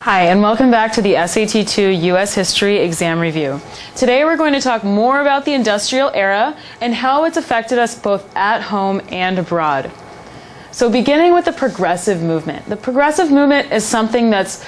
Hi, and welcome back to the SAT2 U.S. History Exam Review. Today we're going to talk more about the industrial era and how it's affected us both at home and abroad. So beginning with the progressive movement. The progressive movement is something that's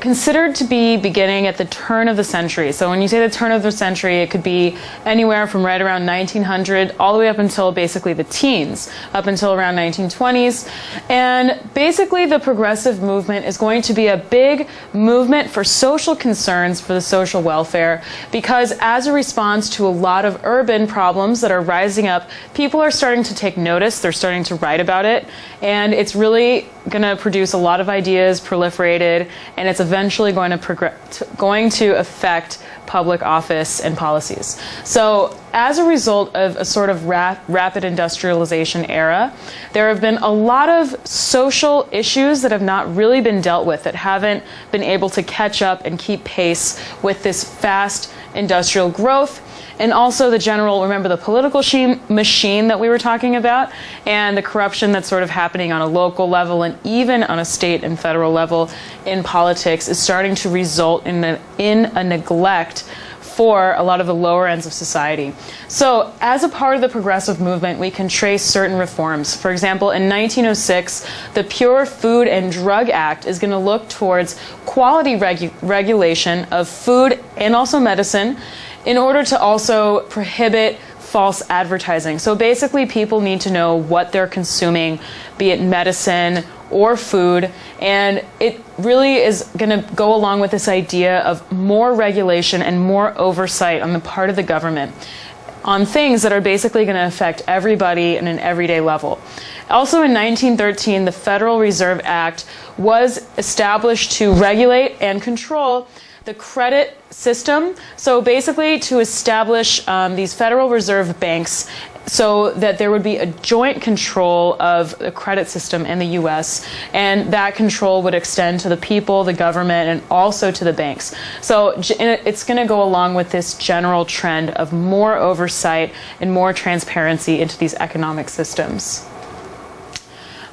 considered to be beginning at the turn of the century. So when you say the turn of the century, it could be anywhere from right around 1900 all the way up until basically the teens, up until around 1920s. And basically the progressive movement is going to be a big movement for social concerns for the social welfare, because as a response to a lot of urban problems that are rising up, people are starting to take notice, they're starting to write about it, and it's really going to produce a lot of ideas, proliferated, and it's eventually going to affect public office and policies. So as a result of a sort of rapid industrialization era, there have been a lot of social issues that have not really been dealt with, that haven't been able to catch up and keep pace with this fast industrial growth. And also the general, remember the political machine that we were talking about, and the corruption that's sort of happening on a local level and even on a state and federal level in politics is starting to result in a neglect for a lot of the lower ends of society. So as a part of the progressive movement, we can trace certain reforms. For example, in 1906, the Pure Food and Drug Act is going to look towards quality regulation of food and also medicine, in order to also prohibit false advertising. So basically people need to know what they're consuming, be it medicine or food, and it really is going to go along with this idea of more regulation and more oversight on the part of the government on things that are basically going to affect everybody in an everyday level. Also in 1913, the Federal Reserve Act was established to regulate and control the credit system, so basically to establish these Federal Reserve banks so that there would be a joint control of the credit system in the U.S., and that control would extend to the people, the government, and also to the banks. So it's going to go along with this general trend of more oversight and more transparency into these economic systems.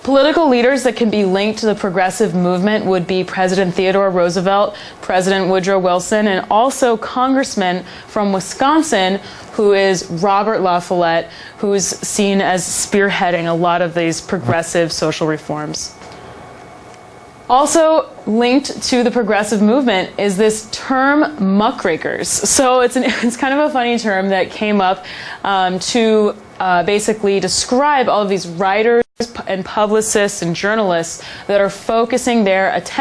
Political leaders that can be linked to the progressive movement would be President Theodore Roosevelt, President Woodrow Wilson, and also Congressman from Wisconsin, who is Robert La Follette, who's seen as spearheading a lot of these progressive social reforms. Also linked to the progressive movement is this term muckrakers. So it's kind of a funny term that came up to basically describe all of these writers and publicists and journalists that are focusing their attention